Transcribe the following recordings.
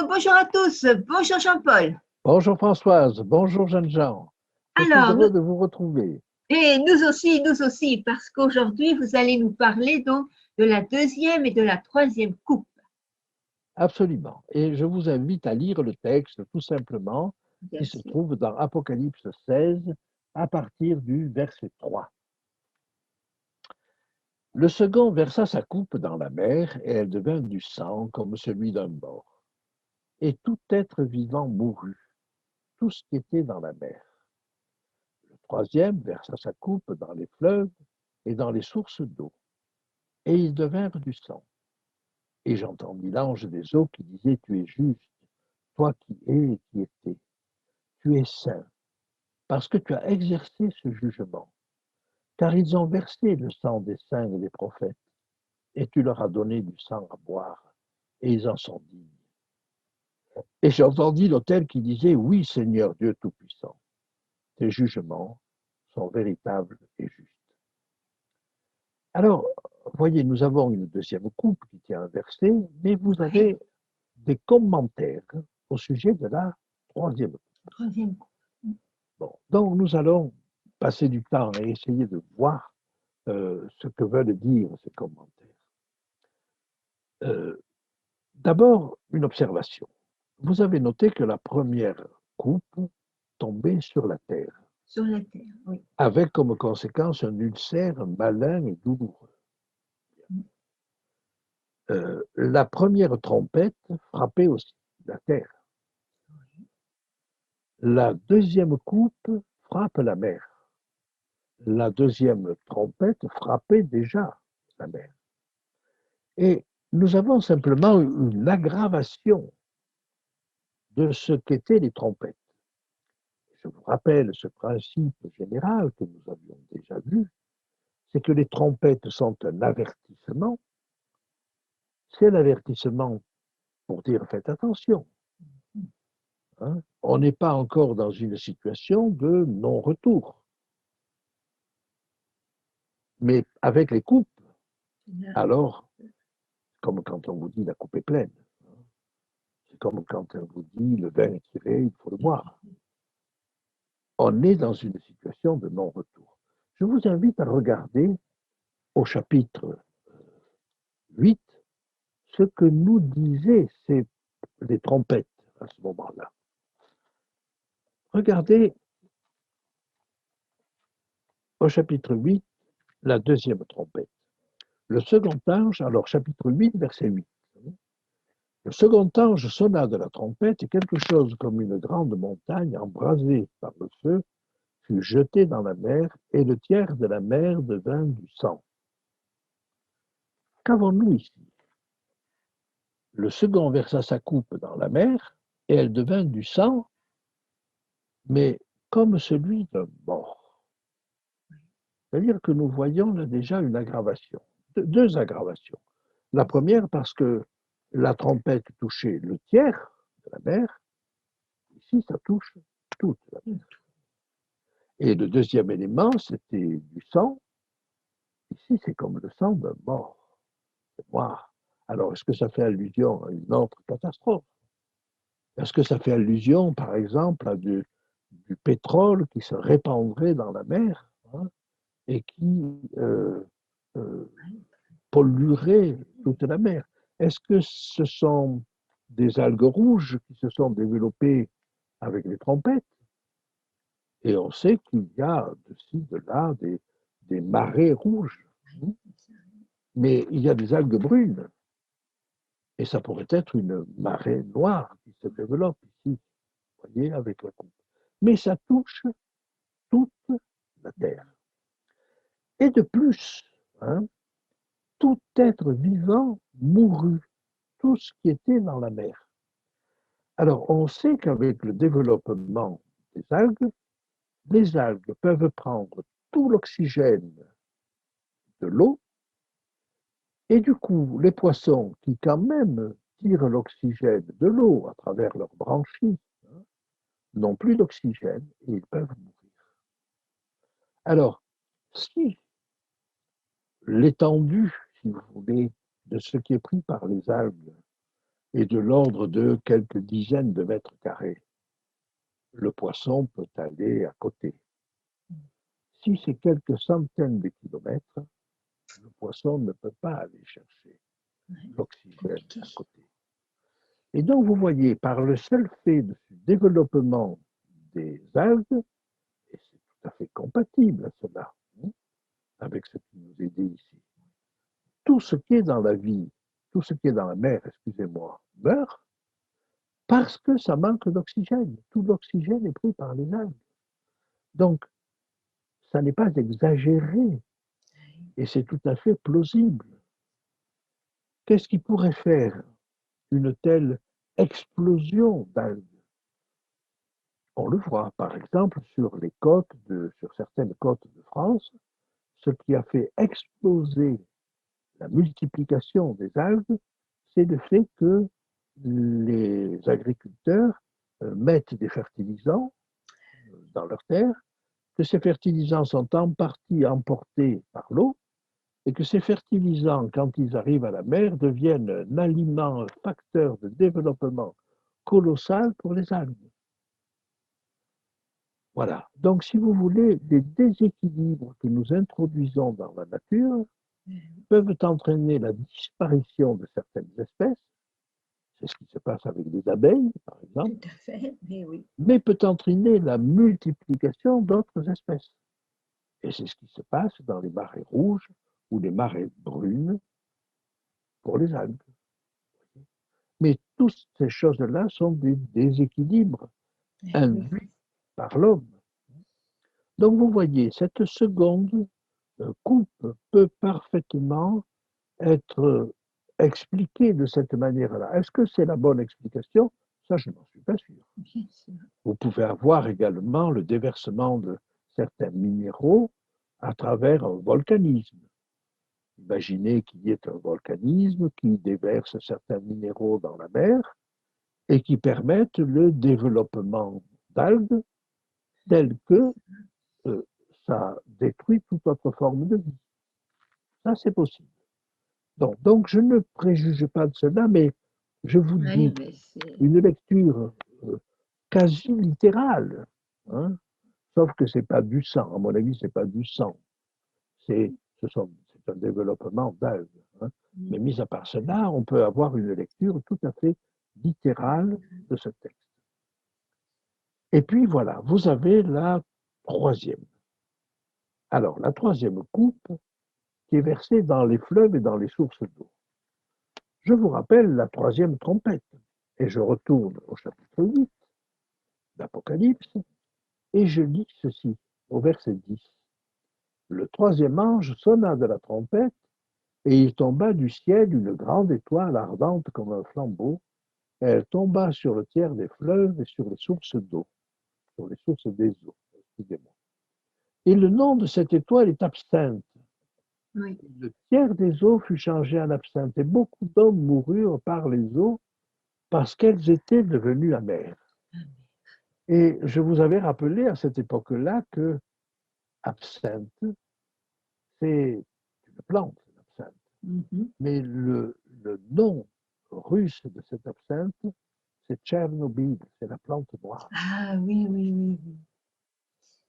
Bonjour à tous. Bonjour Jean-Paul. Bonjour Françoise, bonjour jeunes gens. Je suis Alors, heureux de vous retrouver. et nous aussi, parce qu'aujourd'hui, vous allez nous parler donc de la deuxième et de la troisième coupe. Absolument. Et je vous invite à lire le texte tout simplement Bien qui se sûr. trouve dans Apocalypse 16 à partir du verset 3. Le second versa sa coupe dans la mer et elle devint du sang comme celui d'un mort. Et tout être vivant mourut, tout ce qui était dans la mer. Le troisième versa sa coupe dans les fleuves et dans les sources d'eau, et ils devinrent du sang. Et j'entendis l'ange des eaux qui disait, tu es juste, toi qui es et qui étais, tu es saint, parce que tu as exercé ce jugement. Car ils ont versé le sang des saints et des prophètes, et tu leur as donné du sang à boire, et ils en sont dignes. Et j'entendis l'autel qui disait, oui, Seigneur Dieu Tout-Puissant, tes jugements sont véritables et justes. Alors, voyez, nous avons une deuxième coupe qui tient un verset, mais vous avez des commentaires au sujet de la troisième coupe. Troisième coupe. Bon, donc nous allons passer du temps à essayer de voir ce que veulent dire ces commentaires. D'abord, une observation. Vous avez noté que la première coupe tombait sur la terre, Sur la terre, oui. avec comme conséquence un ulcère malin et douloureux. La première trompette frappait aussi la terre. La deuxième coupe frappe la mer. La deuxième trompette frappait déjà la mer. Et nous avons simplement une aggravation de ce qu'étaient les trompettes. Je vous rappelle ce principe général que nous avions déjà vu, c'est que les trompettes sont un avertissement. C'est l'avertissement pour dire faites attention. Hein, on n'est pas encore dans une situation de non-retour. Mais avec les coupes, alors, comme quand on vous dit la coupe est pleine, c'est comme quand on vous dit le vin est tiré, il faut le boire. On est dans une situation de non-retour. Je vous invite à regarder au chapitre 8 ce que nous disaient les trompettes à ce moment-là. Regardez au chapitre 8 la deuxième trompette. Le second ange, alors chapitre 8, verset 8. Le second ange sonna de la trompette et quelque chose comme une grande montagne embrasée par le feu fut jeté dans la mer et le tiers de la mer devint du sang. Qu'avons-nous ici? Le second versa sa coupe dans la mer et elle devint du sang, mais comme celui d'un mort. C'est-à-dire que nous voyons là déjà une aggravation, deux aggravations. La première parce que la trompette touchait le tiers de la mer, ici ça touche toute la mer. Et le deuxième élément, c'était du sang, ici c'est comme le sang d'un mort, c'est noir. Alors est-ce que ça fait allusion à une autre catastrophe? Est-ce que ça fait allusion, par exemple, à du pétrole qui se répandrait dans la mer, hein, et qui euh, polluerait toute la mer? Est-ce que ce sont des algues rouges qui se sont développées avec les trompettes? Et on sait qu'il y a de ci, de là des marées rouges, hein, mais il y a des algues brunes. Et ça pourrait être une marée noire qui se développe ici, vous voyez, avec la coupe. Mais ça touche toute la terre. Et de plus, hein, tout être vivant mourut, tout ce qui était dans la mer. Alors, on sait qu'avec le développement des algues, les algues peuvent prendre tout l'oxygène de l'eau, et du coup, les poissons qui quand même tirent l'oxygène de l'eau à travers leurs branchies, hein, n'ont plus d'oxygène et ils peuvent mourir. Alors, si l'étendue, si vous voulez, de ce qui est pris par les algues est de l'ordre de quelques dizaines de mètres carrés. Le poisson peut aller à côté. Si c'est quelques centaines de kilomètres, le poisson ne peut pas aller chercher l'oxygène à côté. Et donc, vous voyez, par le seul fait du développement des algues, et c'est tout à fait compatible à cela, avec ce qui nous est dit ici, tout ce qui est dans la vie, tout ce qui est dans la mer, excusez-moi, meurt parce que ça manque d'oxygène. Tout l'oxygène est pris par les algues. Donc, ça n'est pas exagéré et c'est tout à fait plausible. Qu'est-ce qui pourrait faire une telle explosion d'algues? On le voit, par exemple, sur les côtes, sur certaines côtes de France, ce qui a fait exploser la multiplication des algues, c'est le fait que les agriculteurs mettent des fertilisants dans leurs terres, que ces fertilisants sont en partie emportés par l'eau, et que ces fertilisants, quand ils arrivent à la mer, deviennent un aliment, un facteur de développement colossal pour les algues. Voilà. Donc, si vous voulez, les déséquilibres que nous introduisons dans la nature peuvent entraîner la disparition de certaines espèces. C'est ce qui se passe avec les abeilles, par exemple. Tout à fait, mais oui. Mais peut entraîner la multiplication d'autres espèces. Et c'est ce qui se passe dans les marées rouges ou les marées brunes pour les algues. Mais toutes ces choses-là sont des déséquilibres induits par l'homme. Donc vous voyez, cette seconde coupe peut parfaitement être expliquée de cette manière-là. Est-ce que c'est la bonne explication? Ça, je n'en suis pas sûr. Bien sûr. Vous pouvez avoir également le déversement de certains minéraux à travers un volcanisme. Imaginez qu'il y ait un volcanisme qui déverse certains minéraux dans la mer et qui permettent le développement d'algues telles que ça détruit toute autre forme de vie. Ça, c'est possible. Donc, je ne préjuge pas de cela, mais je vous dis une lecture quasi littérale, hein, sauf que ce n'est pas du sang. À mon avis, ce n'est pas du sang. C'est un développement d'algues. Hein. Mais mis à part cela, on peut avoir une lecture tout à fait littérale de ce texte. Et puis voilà, vous avez la troisième. Alors, la troisième coupe qui est versée dans les fleuves et dans les sources d'eau. Je vous rappelle la troisième trompette. Et je retourne au chapitre 8 d'Apocalypse et je lis ceci au verset 10. Le troisième ange sonna de la trompette et il tomba du ciel une grande étoile ardente comme un flambeau. Et elle tomba sur le tiers des fleuves et sur les sources d'eau, sur les sources des eaux. Excusez-moi. Et le nom de cette étoile est absinthe. Oui. Le tiers des eaux fut changé en absinthe et beaucoup d'hommes moururent par les eaux parce qu'elles étaient devenues amères. Et je vous avais rappelé à cette époque-là que absinthe, c'est une plante, l'absinthe. Mais le nom russe de cette absinthe, c'est Tchernobyl, c'est la plante noire. Ah oui, oui, oui, oui.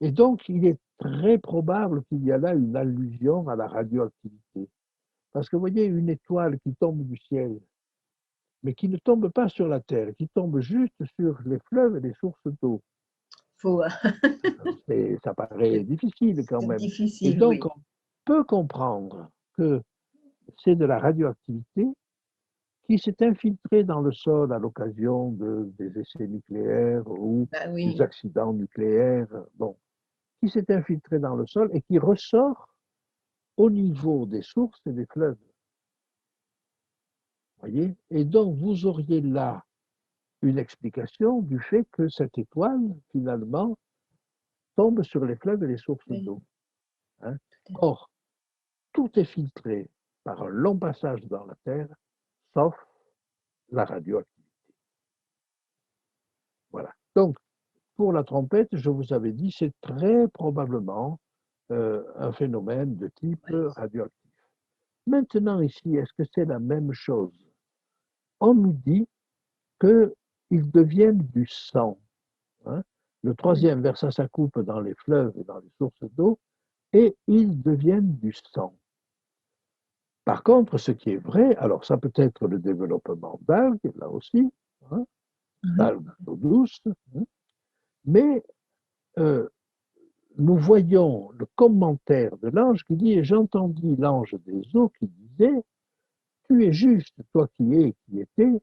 Et donc, il est très probable qu'il y a là une allusion à la radioactivité. Parce que vous voyez, une étoile qui tombe du ciel, mais qui ne tombe pas sur la Terre, qui tombe juste sur les fleuves et les sources d'eau. Ça paraît difficile quand même. Difficile, et donc, oui. on peut comprendre que c'est de la radioactivité qui s'est infiltrée dans le sol à l'occasion des essais nucléaires ou des accidents nucléaires, bon, qui s'est infiltrée dans le sol et qui ressort au niveau des sources et des fleuves. Voyez? Et donc, vous auriez là une explication du fait que cette étoile, finalement, tombe sur les fleuves et les sources d'eau. Hein? Or, tout est filtré par un long passage dans la Terre, sauf la radioactivité. Voilà. Donc, pour la trompette, je vous avais dit, c'est très probablement un phénomène de type radioactif. Maintenant, ici, est-ce que c'est la même chose? On nous dit qu'ils deviennent du sang. Hein. Le troisième versa sa coupe dans les fleuves et dans les sources d'eau, et ils deviennent du sang. Par contre, ce qui est vrai, alors ça peut être le développement d'algues, là aussi, hein, d'algues d'eau douce, hein, mais nous voyons le commentaire de l'ange qui dit, et j'entendis l'ange des eaux qui disait, tu es juste, toi qui es, qui étais,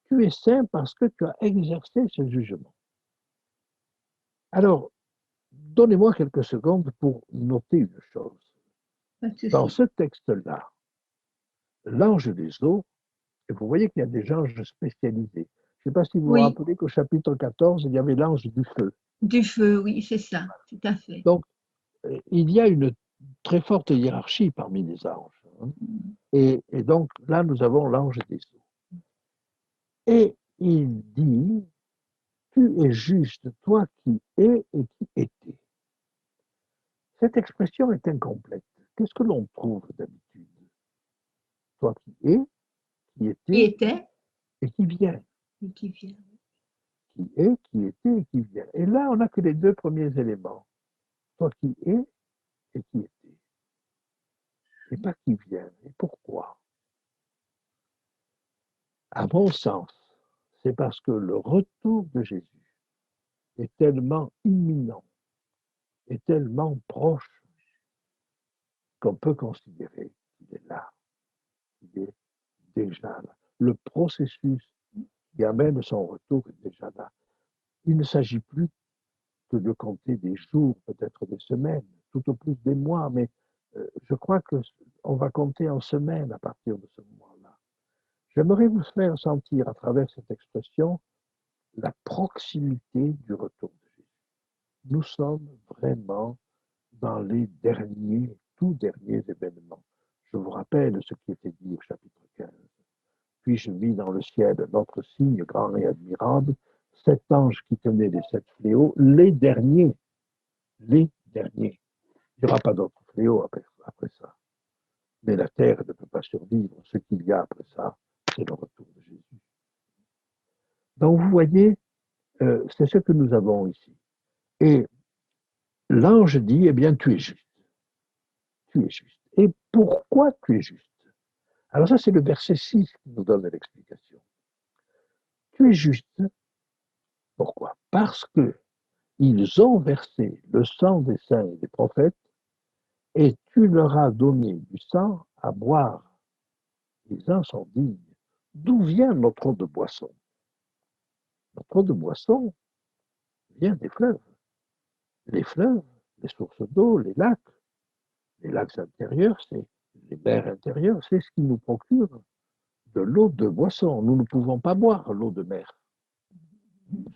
tu es saint parce que tu as exercé ce jugement. Alors, donnez-moi quelques secondes pour noter une chose. Dans ce texte-là, l'ange des eaux, et vous voyez qu'il y a des anges spécialisés. Je ne sais pas si vous vous rappelez qu'au chapitre 14, il y avait l'ange du feu. Du feu, oui, c'est ça, tout à fait. Donc, il y a une très forte hiérarchie parmi les anges. Hein. Et donc, là, nous avons l'ange des eaux. Et il dit, tu es juste, toi qui es et qui étais. Cette expression est incomplète. Qu'est-ce que l'on trouve d'habitude? Toi qui es, qui était et qui vient. Et qui vient. Qui est, qui était et qui vient. Et là, on n'a que les deux premiers éléments. Toi qui es et qui était. Et pas qui vient. Et pourquoi? À mon sens, c'est parce que le retour de Jésus est tellement imminent, est tellement proche, qu'on peut considérer qu'il est là, qu'il est déjà là. Le processus qui amène son retour est déjà là. Il ne s'agit plus que de compter des jours, peut-être des semaines, tout au plus des mois, mais je crois qu'on va compter en semaines à partir de ce moment-là. J'aimerais vous faire sentir à travers cette expression la proximité du retour de Jésus. Nous sommes vraiment dans les derniers, tout derniers événements. Je vous rappelle ce qui était dit au chapitre 15. Puis je vis dans le ciel notre signe grand et admirable, 7 anges qui tenaient les 7 fléaux, les derniers. Les derniers. Il n'y aura pas d'autres fléaux après ça. Mais la terre ne peut pas survivre. Ce qu'il y a après ça, c'est le retour de Jésus. Donc vous voyez, c'est ce que nous avons ici. Et l'ange dit, eh bien, tu es juste. Tu es juste. Et pourquoi tu es juste? Alors ça, c'est le verset 6 qui nous donne l'explication. Tu es juste. Pourquoi? Parce que ils ont versé le sang des saints et des prophètes, et tu leur as donné du sang à boire. Les uns sont dignes. D'où vient notre eau de boisson? Notre eau de boisson vient des fleuves. Les fleuves, les sources d'eau, les lacs intérieurs, c'est les mers intérieures, c'est ce qui nous procure de l'eau de boisson. Nous ne pouvons pas boire l'eau de mer.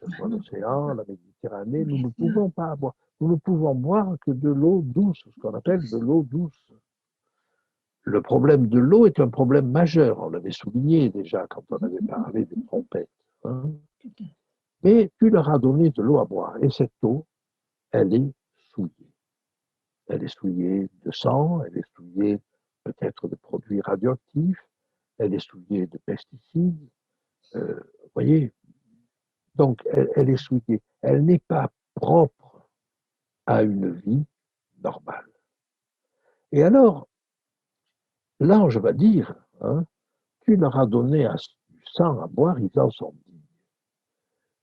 Que ce soit l'océan, la Méditerranée, nous ne pouvons pas boire. Nous ne pouvons boire que de l'eau douce, ce qu'on appelle de l'eau douce. Le problème de l'eau est un problème majeur. On l'avait souligné déjà quand on avait parlé des trompettes. Hein. Mais tu leur as donné de l'eau à boire. Et cette eau, elle est souillée. Elle est souillée de sang, elle est souillée peut-être de produits radioactifs, elle est souillée de pesticides. Vous voyez, donc elle est souillée. Elle n'est pas propre à une vie normale. Et alors, l'ange va dire, hein, tu leur as donné du sang à boire, ils en sont dignes.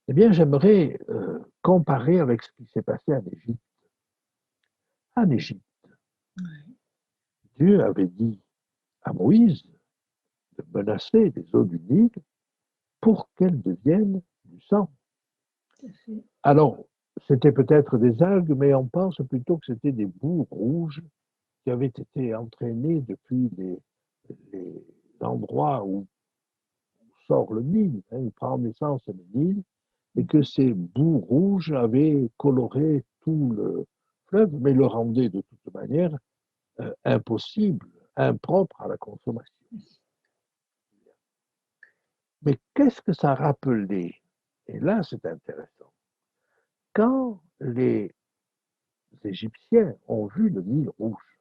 Eh bien, j'aimerais comparer avec ce qui s'est passé en Égypte. En Égypte, Dieu avait dit à Moïse de menacer les eaux du Nil pour qu'elles deviennent du sang. Alors, c'était peut-être des algues, mais on pense plutôt que c'était des boues rouges qui avaient été entraînées depuis les endroits où sort le Nil, hein, où prend naissance le Nil, et que ces boues rouges avaient coloré tout le fleuve, mais le rendaient de toute manière impossible, impropre à la consommation. Mais qu'est-ce que ça rappelait? Et là, c'est intéressant. Quand les Égyptiens ont vu le Nil rouge,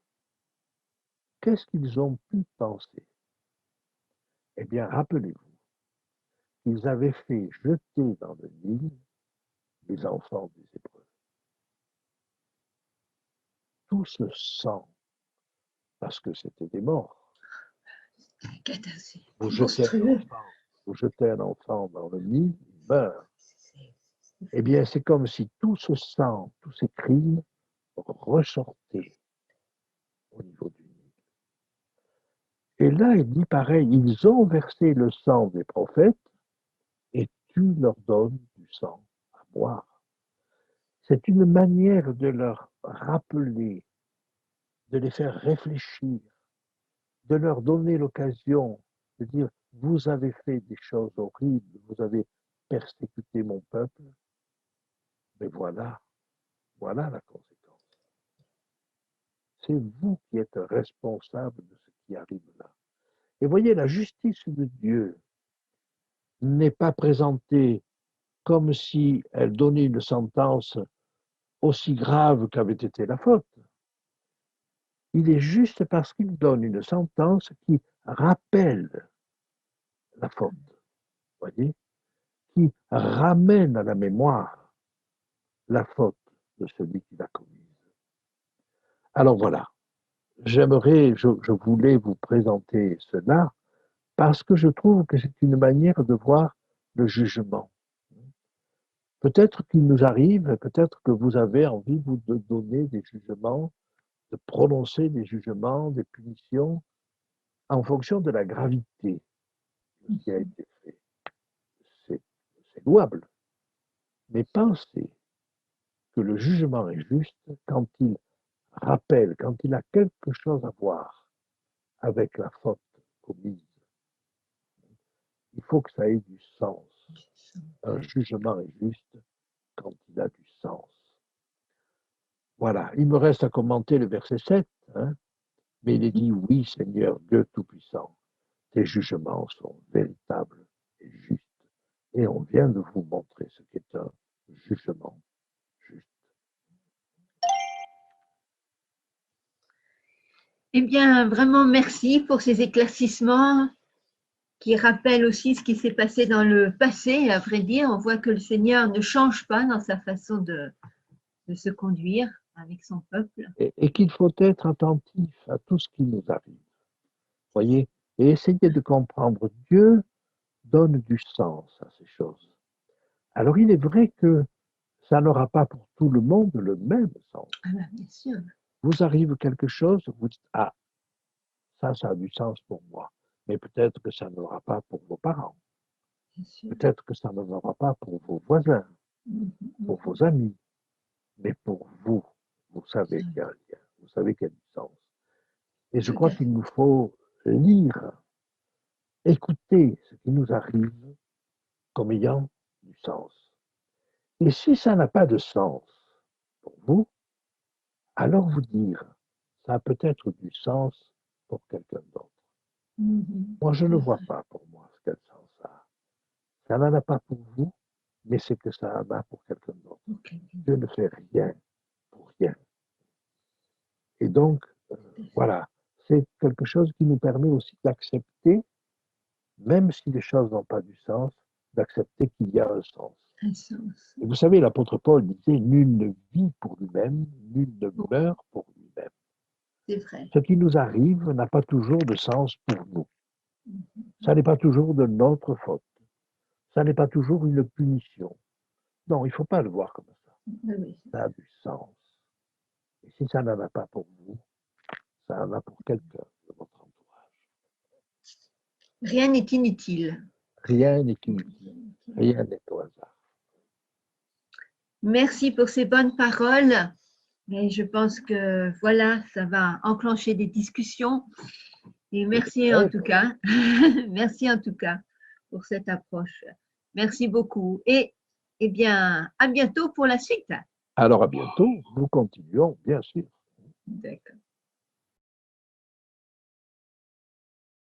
qu'est-ce qu'ils ont pu penser? Eh bien, rappelez-vous qu'ils avaient fait jeter dans le Nil les enfants des Hébreux. Tout ce sang, parce que c'était des morts. Vous jetez un enfant dans le Nil, il meurt. Eh bien, c'est comme si tout ce sang, tous ces crimes ressortaient au niveau du Nil. Et là, il dit pareil, ils ont versé le sang des prophètes et tu leur donnes du sang à boire. C'est une manière de leur rappeler, de les faire réfléchir, de leur donner l'occasion de dire, vous avez fait des choses horribles, vous avez persécuté mon peuple, mais voilà la conséquence. C'est vous qui êtes responsable de ce qui arrive là. Et voyez, la justice de Dieu n'est pas présentée comme si elle donnait une sentence aussi grave qu'avait été la faute. Il est juste parce qu'il donne une sentence qui rappelle la faute, voyez, qui ramène à la mémoire la faute de celui qui l'a commise. Alors voilà, je voulais vous présenter cela parce que je trouve que c'est une manière de voir le jugement. Peut-être qu'il nous arrive, peut-être que vous avez envie vous de donner des jugements, de prononcer des jugements, des punitions en fonction de la gravité de ce qui a été fait. C'est louable. Mais pensez que le jugement est juste quand il rappelle, quand il a quelque chose à voir avec la faute commise. Il faut que ça ait du sens. Un jugement est juste quand il a du sens. Voilà, il me reste à commenter le verset 7, hein, mais il est dit, oui Seigneur Dieu Tout-Puissant, tes jugements sont véritables et justes. Et on vient de vous montrer ce qu'est un jugement juste. Eh bien, vraiment, merci pour ces éclaircissements qui rappellent aussi ce qui s'est passé dans le passé. À vrai dire, on voit que le Seigneur ne change pas dans sa façon de se conduire avec son peuple. Et qu'il faut être attentif à tout ce qui nous arrive. Voyez, et essayer de comprendre. Dieu donne du sens à ces choses. Alors, il est vrai que ça n'aura pas pour tout le monde le même sens. Ah ben, bien sûr. Vous arrive quelque chose, vous dites, ah, ça a du sens pour moi. Mais peut-être que ça n'aura pas pour vos parents. Peut-être que ça ne l'aura pas pour vos voisins, pour vos amis. Mais pour vous, vous savez qu'il y a un lien, vous savez qu'il y a du sens. Et je crois qu'il nous faut lire, écouter ce qui nous arrive comme ayant du sens. Et si ça n'a pas de sens pour vous, alors vous dire, ça a peut-être du sens pour quelqu'un d'autre. Moi, je ne vois pas pour moi ce quel sens ça a. Ça n'en a pas pour vous, mais c'est que ça en a pour quelqu'un d'autre. Dieu ne fait rien pour rien. Et donc, voilà, c'est quelque chose qui nous permet aussi d'accepter, même si les choses n'ont pas du sens, d'accepter qu'il y a un sens. Et vous savez, l'apôtre Paul disait, nul ne vit pour lui-même, nul ne meurt pour lui-même. C'est vrai. Ce qui nous arrive n'a pas toujours de sens pour nous. Ça n'est pas toujours de notre faute. Ça n'est pas toujours une punition. Non, il ne faut pas le voir comme ça. Oui. Ça a du sens. Et si ça n'en a pas pour vous, ça en a pour quelqu'un de votre entourage. Rien n'est inutile. Rien n'est inutile. Rien n'est au hasard. Merci pour ces bonnes paroles. Et je pense que voilà, ça va enclencher des discussions. Et merci en tout cas. Merci en tout cas pour cette approche. Merci beaucoup. Et eh bien, à bientôt pour la suite. Alors à bientôt. Nous continuons, bien sûr. D'accord.